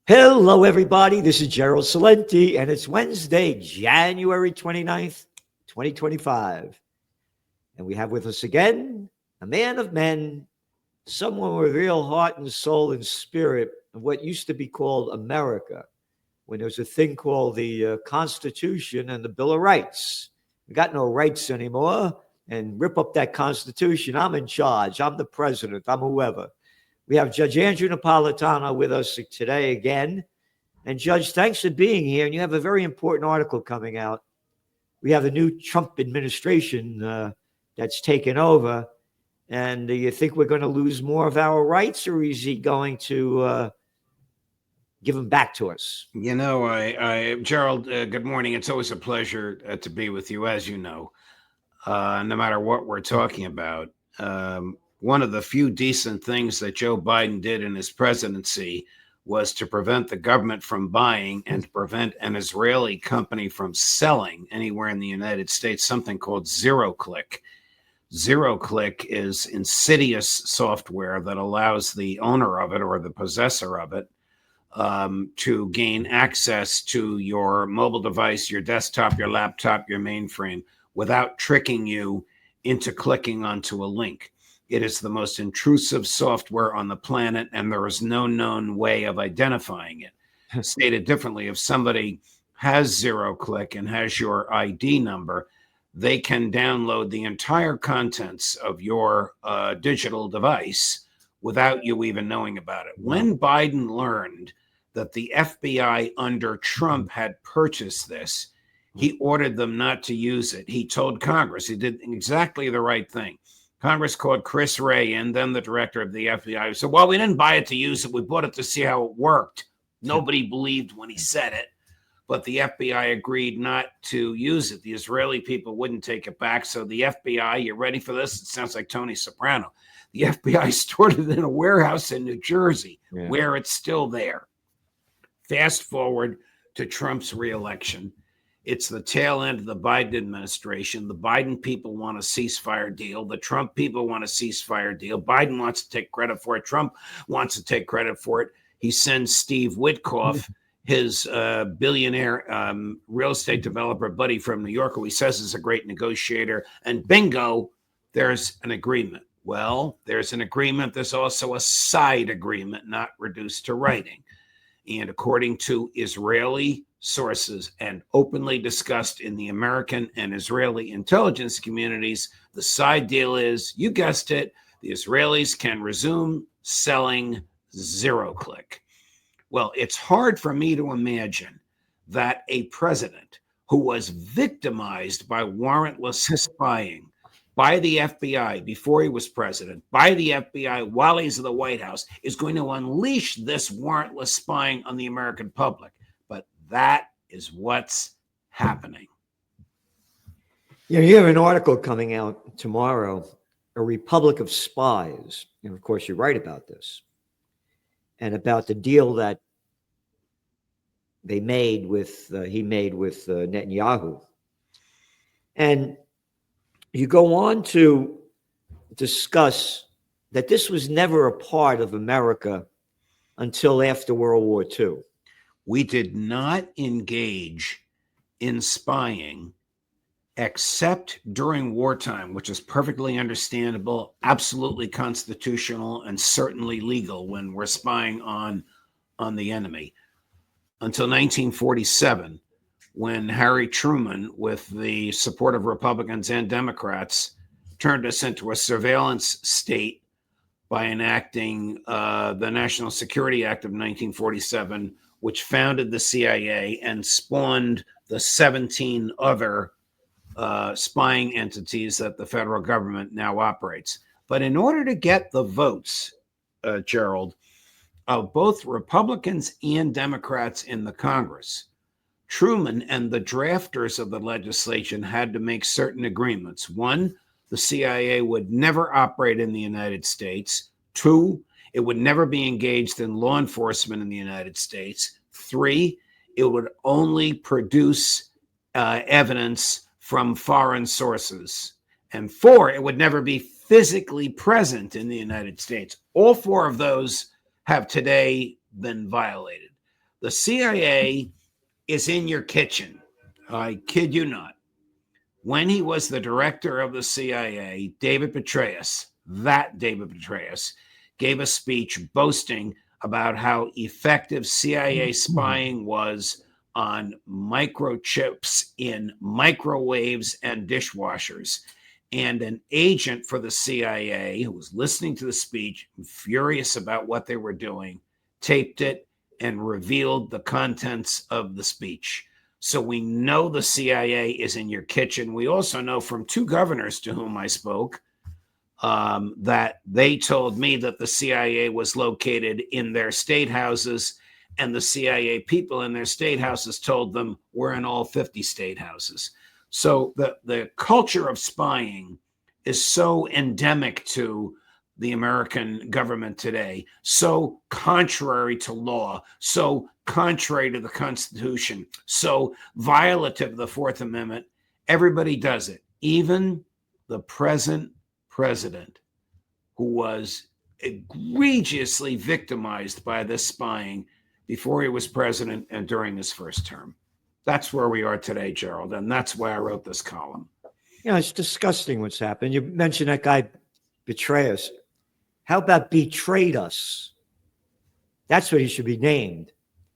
Hello, everybody. This is Gerald Salenti, and it's Wednesday, January 29th, 2025. And we have with us again a man of men, someone with real heart and soul and spirit of what used to be called America, when there was a thing called the Constitution and the Bill of Rights. We got no rights anymore, and rip up that Constitution. I'm in charge. I'm the president. I'm whoever. We have Judge Andrew Napolitano with us today again. And Judge, thanks for being here. And you have a very important article coming out. We have the new Trump administration that's taken over. And do you think we're going to lose more of our rights, or is he going to give them back to us? You know, Gerald, good morning. It's always a pleasure to be with you, as you know, no matter what we're talking about. One of the few decent things that Joe Biden did in his presidency was to prevent the government from buying and to prevent an Israeli company from selling anywhere in the United States something called zero-click. Zero-click is insidious software that allows the owner of it or the possessor of it to gain access to your mobile device, your desktop, your laptop, your mainframe, without tricking you into clicking onto a link. It is the most intrusive software on the planet, and there is no known way of identifying it. Stated differently, if somebody has zero-click and has your ID number, they can download the entire contents of your digital device without you even knowing about it. When Biden learned that the FBI under Trump had purchased this, he ordered them not to use it. He told Congress, he did exactly the right thing. Congress called Chris Wray in, then the director of the FBI. He said, well, we didn't buy it to use it. We bought it to see how it worked. Nobody believed when he said it, but the FBI agreed not to use it. The Israeli people wouldn't take it back. So the FBI, you ready for this? It sounds like Tony Soprano. The FBI stored it in a warehouse in New Jersey, where it's still there. Fast forward to Trump's reelection. It's the tail end of the Biden administration. The Biden people want a ceasefire deal. The Trump people want a ceasefire deal. Biden wants to take credit for it. Trump wants to take credit for it. He sends Steve Witkoff, his billionaire real estate developer buddy from New York, who he says is a great negotiator. And bingo, there's an agreement. Well, there's an agreement. There's also a side agreement, not reduced to writing. And according to Israeli sources and openly discussed in the American and Israeli intelligence communities, the side deal is, you guessed it, the Israelis can resume selling zero-click. Well, it's hard for me to imagine that a president who was victimized by warrantless spying by the FBI before he was president, by the FBI while he's in the White House, is going to unleash this warrantless spying on the American public. But that is what's happening. You have an article coming out tomorrow, A Republic of Spies. And of course, you're right about this. And about the deal that he made with Netanyahu. And you go on to discuss that this was never a part of America until after World War II. We did not engage in spying except during wartime, which is perfectly understandable, absolutely constitutional, and certainly legal when we're spying on the enemy. Until 1947, when Harry Truman, with the support of Republicans and Democrats, turned us into a surveillance state by enacting the National Security Act of 1947, which founded the CIA and spawned the 17 other spying entities that the federal government now operates. But in order to get the votes, Gerald, of both Republicans and Democrats in the Congress, Truman and the drafters of the legislation had to make certain agreements. One, the CIA would never operate in the United States. Two, it would never be engaged in law enforcement in the United States. Three, it would only produce evidence from foreign sources. And four, it would never be physically present in the United States. All four of those have today been violated. The CIA is in your kitchen. I kid you not. When he was the director of the CIA, David Petraeus, gave a speech boasting about how effective CIA spying was on microchips in microwaves and dishwashers. And an agent for the CIA who was listening to the speech, furious about what they were doing, taped it and revealed the contents of the speech. So we know the CIA is in your kitchen. We also know from two governors to whom I spoke that they told me that the CIA was located in their state houses, and the CIA people in their state houses told them we're in all 50 state houses. So the culture of spying is so endemic to the American government today, so contrary to law, so contrary to the Constitution, so violative of the Fourth Amendment. Everybody does it, even the present president, who was egregiously victimized by this spying before he was president and during his first term. That's where we are today, Gerald, and that's why I wrote this column. You know, it's disgusting what's happened. You mentioned that guy Petraeus. How about betrayed us? That's what he should be named.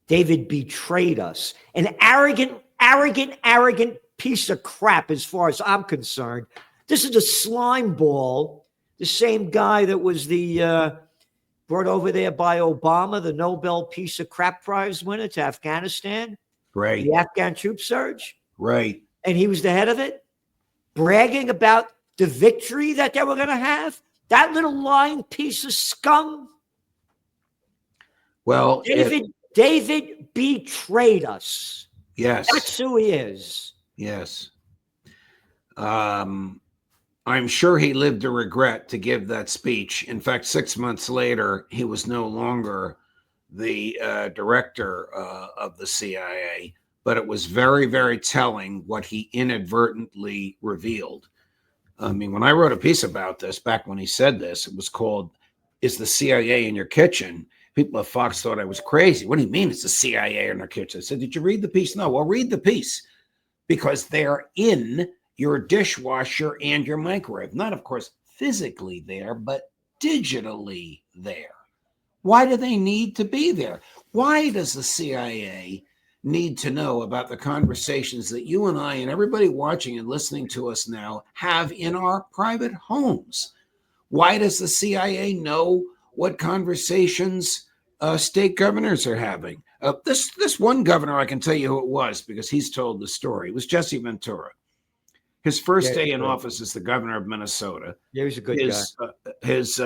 David betrayed us. An arrogant piece of crap as far as I'm concerned. This is a slime ball. The same guy that was the brought over there by Obama, the Nobel Peace of Crap Prize winner to Afghanistan. Right. The Afghan troop surge. Right. And he was the head of it, bragging about the victory that they were going to have. That little lying piece of scum. Well, David betrayed us. Yes. That's who he is. Yes. I'm sure he lived to regret to give that speech. In fact, 6 months later, he was no longer the director of the CIA, but it was very, very telling what he inadvertently revealed. I mean, when I wrote a piece about this back when he said this, it was called, "Is the CIA in Your Kitchen?" People at Fox thought I was crazy. What do you mean it's the CIA in their kitchen? I said, did you read the piece? No. Well, read the piece, because they're in your dishwasher and your microwave. Not, of course, physically there, but digitally there. Why do they need to be there? Why does the CIA need to know about the conversations that you and I and everybody watching and listening to us now have in our private homes? Why does the CIA know what conversations state governors are having? This one governor, I can tell you who it was because he's told the story. It was Jesse Ventura. His first day in office as the governor of Minnesota. Yeah, he's a good guy. His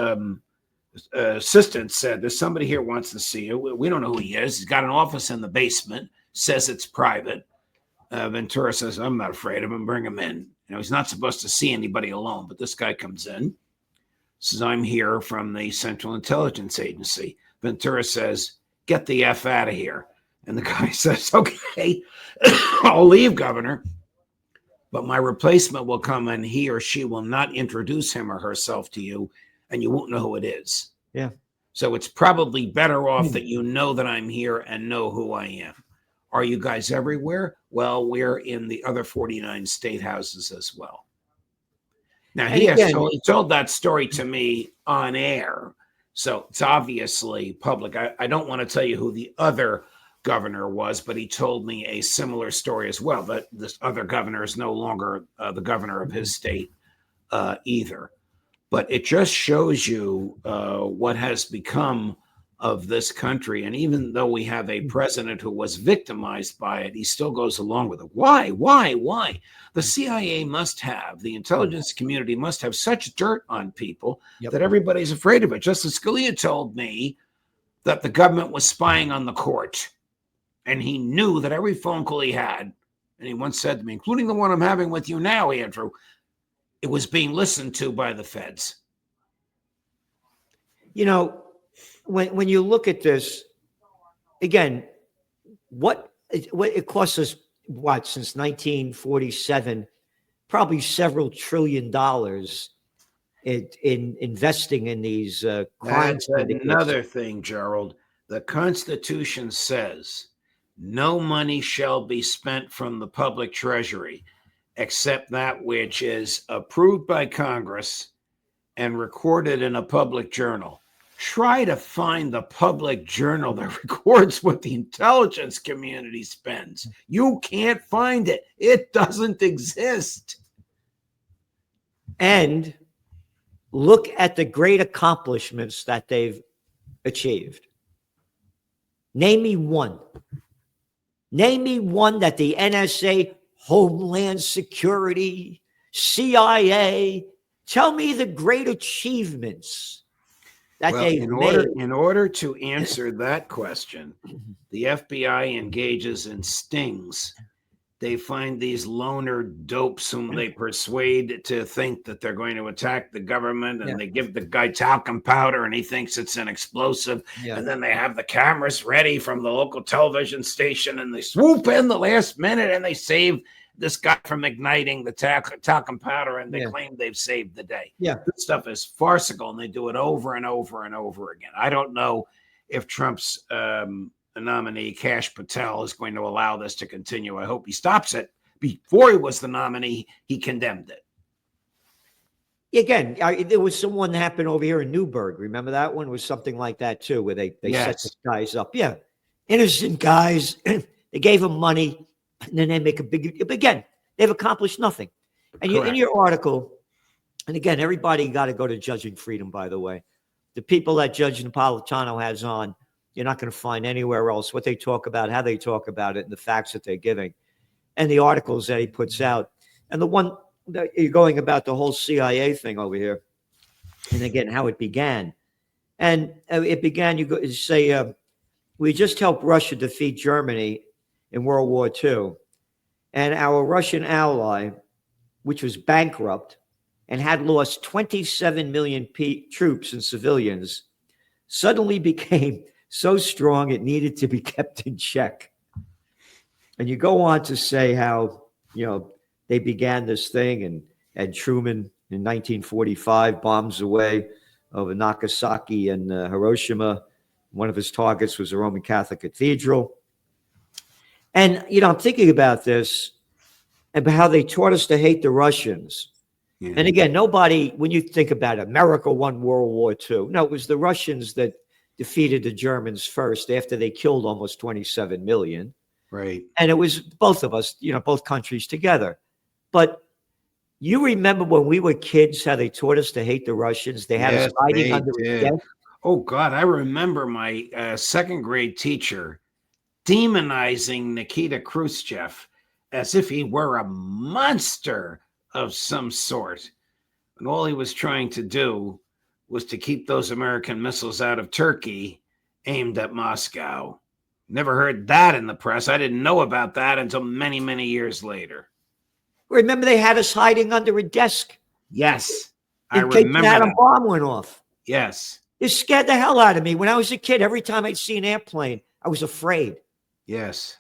assistant said, "There's somebody here wants to see you. We don't know who he is. He's got an office in the basement, says it's private." Ventura says, "I'm not afraid of him. Bring him in." You know, he's not supposed to see anybody alone, but this guy comes in, says, "I'm here from the Central Intelligence Agency." Ventura says, "Get the F out of here." And the guy says, "Okay, I'll leave, Governor, but my replacement will come and he or she will not introduce him or herself to you, and you won't know who it is." Yeah. So it's probably better off that you know that I'm here and know who I am. Are you guys everywhere? Well, we're in the other 49 state houses as well. Now, he told that story to me on air, so it's obviously public. I don't want to tell you who the other governor was, but he told me a similar story as well, that this other governor is no longer the governor of his state either. But it just shows you what has become of this country. And even though we have a president who was victimized by it, he still goes along with it. Why? The CIA must have, the intelligence community must have such dirt on people that everybody's afraid of it. Justice Scalia told me that the government was spying on the court, and he knew that every phone call he had, and he once said to me, including the one I'm having with you now, Andrew, it was being listened to by the feds. You know, when you look at this, again, what it costs us, since 1947, probably several $1 trillion in investing in these crimes. That's another thing, Gerald. The Constitution says no money shall be spent from the public treasury except that which is approved by Congress and recorded in a public journal. Try to find the public journal that records what the intelligence community spends. You can't find it. It doesn't exist. And look at the great accomplishments that they've achieved. Name me one. Name me one that the NSA, Homeland Security, CIA, tell me the great achievements that they've made. In order to answer that question, the FBI engages in stings. They find these loner dopes whom they persuade to think that they're going to attack the government, and they give the guy talcum powder and he thinks it's an explosive. And then they have the cameras ready from the local television station and they swoop in the last minute and they save this guy from igniting the talcum powder, and they claim they've saved the day. This stuff is farcical, and they do it over and over and over again. I don't know if Trump's nominee, Kash Patel, is going to allow this to continue. I hope he stops it. Before he was the nominee, he condemned it. Again, there was someone that happened over here in Newburgh. Remember that one? It was something like that too, where they set the guys up. Innocent guys. They gave them money. And then they make a big, again, they've accomplished nothing. And in your article, and again, everybody got to go to Judging Freedom, by the way. The people that Judge Napolitano has on, you're not going to find anywhere else what they talk about, how they talk about it, and the facts that they're giving, and the articles that he puts out. And the one that you're going about the whole CIA thing over here, and again, how it began. And it began, you say, we just helped Russia defeat Germany in World War II. And our Russian ally, which was bankrupt and had lost 27 million troops and civilians, suddenly became so strong it needed to be kept in check. And you go on to say how, they began this thing, and Truman in 1945 bombs away over Nagasaki and Hiroshima. One of his targets was a Roman Catholic cathedral. And, I'm thinking about this, about how they taught us to hate the Russians. And again, nobody, when you think about it, America won World War II. No, it was the Russians that defeated the Germans first after they killed almost 27 million. Right. And it was both of us, both countries together. But you remember when we were kids, how they taught us to hate the Russians? They had us hiding under a desk. Oh, God, I remember my second grade teacher demonizing Nikita Khrushchev as if he were a monster of some sort. And all he was trying to do was to keep those American missiles out of Turkey aimed at Moscow. Never heard that in the press. I didn't know about that until many, many years later. Remember they had us hiding under a desk? Yes, I remember that. In case an atom bomb went off. Yes. It scared the hell out of me. When I was a kid, every time I'd see an airplane, I was afraid. Yes.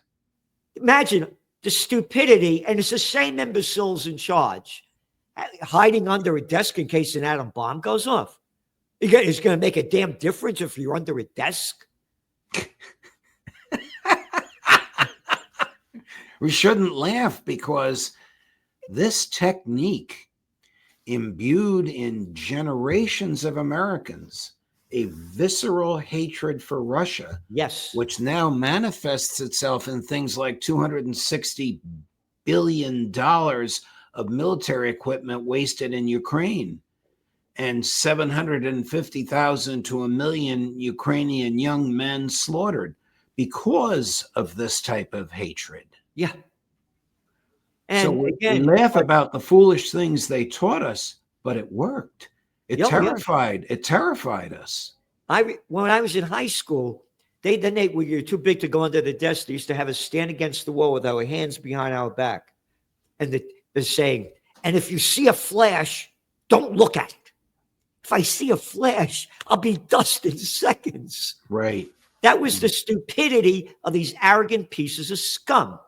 Imagine the stupidity, and it's the same imbeciles in charge, hiding under a desk in case an atom bomb goes off. It's going to make a damn difference if you're under a desk. We shouldn't laugh, because this technique imbued in generations of Americans a visceral hatred for Russia, which now manifests itself in things like $260 billion of military equipment wasted in Ukraine, and 750,000 to 1 million Ukrainian young men slaughtered because of this type of hatred. Yeah. And so we laugh about the foolish things they taught us, but it worked. It terrified us. When I was in high school, when you're too big to go under the desk, they used to have us stand against the wall with our hands behind our back. And they're saying, and if you see a flash, don't look at it. If I see a flash, I'll be dust in seconds. Right. That was the stupidity of these arrogant pieces of scum.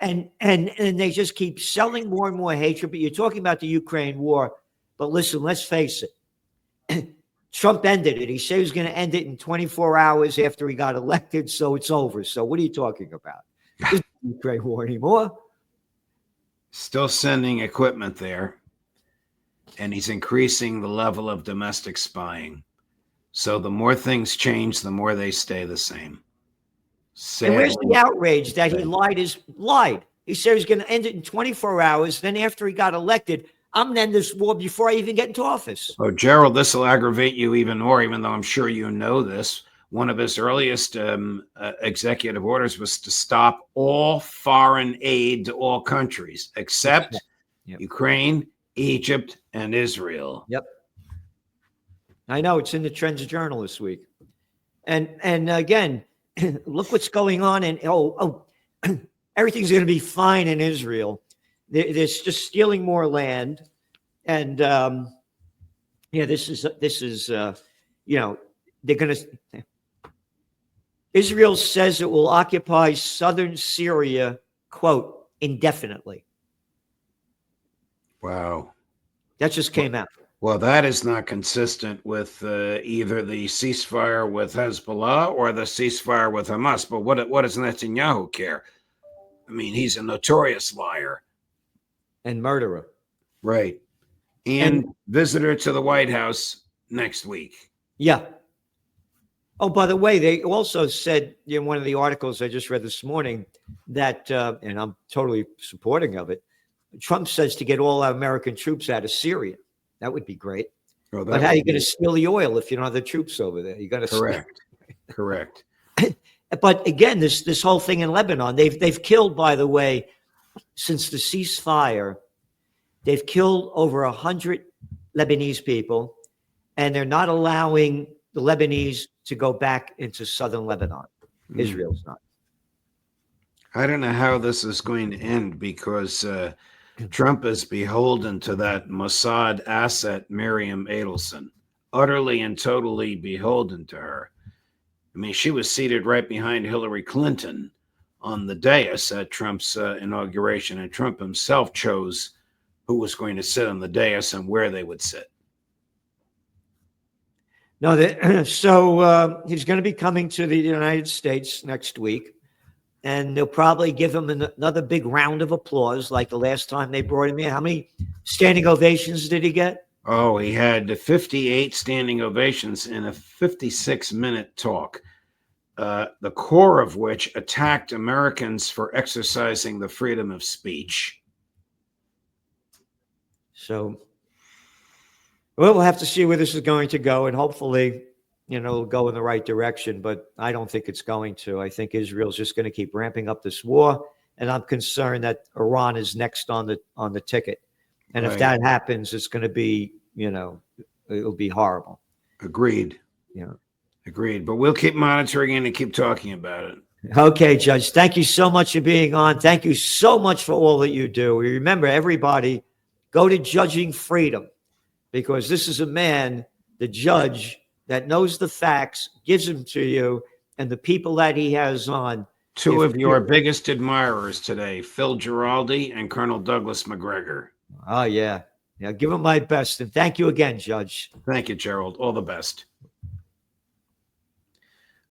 And they just keep selling more and more hatred. But you're talking about the Ukraine war. But listen, let's face it. Trump ended it. He said he was going to end it in 24 hours after he got elected, so it's over. So what are you talking about? This isn't the Ukraine war anymore. Still sending equipment there, and he's increasing the level of domestic spying. So the more things change, the more they stay the same. And where's Sadly, the outrage that he lied? He said he was going to end it in 24 hours. Then after he got elected, I'm going to end this war before I even get into office. oh, Gerald, this will aggravate you even more, even though I'm sure you know this. One of his earliest executive orders was to stop all foreign aid to all countries except Ukraine, Egypt, and Israel. Yep. I know it's in the Trends Journal this week. And again, look what's going on. And everything's going to be fine in Israel. They're just stealing more land. And this is they're going to. Israel says it will occupy southern Syria, quote, indefinitely. Wow. That just came out. Well, that is not consistent with either the ceasefire with Hezbollah or the ceasefire with Hamas. But what does Netanyahu care? I mean, he's a notorious liar. And murderer. Right. And visitor to the White House next week. Yeah. Oh, by the way, they also said in one of the articles I just read this morning that, and I'm totally supporting of it, Trump says to get all our American troops out of Syria. That would be great. Oh, but how are you going to steal the oil if you don't have the troops over there? You got to correct. But again, this whole thing in Lebanon, they've killed, by the way, since the ceasefire, they've killed over 100 Lebanese people, and they're not allowing the Lebanese to go back into southern Lebanon. Israel's not. I don't know how this is going to end because Trump is beholden to that Mossad asset, Miriam Adelson, utterly and totally beholden to her. I mean, she was seated right behind Hillary Clinton on the dais at Trump's inauguration, and Trump himself chose who was going to sit on the dais and where they would sit. No, so he's going to be coming to the United States next week, and they'll probably give him another big round of applause like the last time they brought him in. How many standing ovations did he get? Oh, he had 58 standing ovations in a 56-minute talk, the core of which attacked Americans for exercising the freedom of speech. So, well, we'll have to see where this is going to go, and hopefully, it'll go in the right direction, but I don't think it's going to. I think Israel's just going to keep ramping up this war, and I'm concerned that Iran is next on the ticket. And if that happens, it's going to be, it'll be horrible. Agreed. Agreed. But we'll keep monitoring it and keep talking about it. Okay, Judge. Thank you so much for being on. Thank you so much for all that you do. Remember, everybody, go to Judging Freedom, because this is a man, the judge, that knows the facts, gives them to you, and the people that he has on. Two of your biggest admirers today, Phil Giraldi and Colonel Douglas McGregor. Oh, yeah. Give him my best. And thank you again, Judge. Thank you, Gerald. All the best.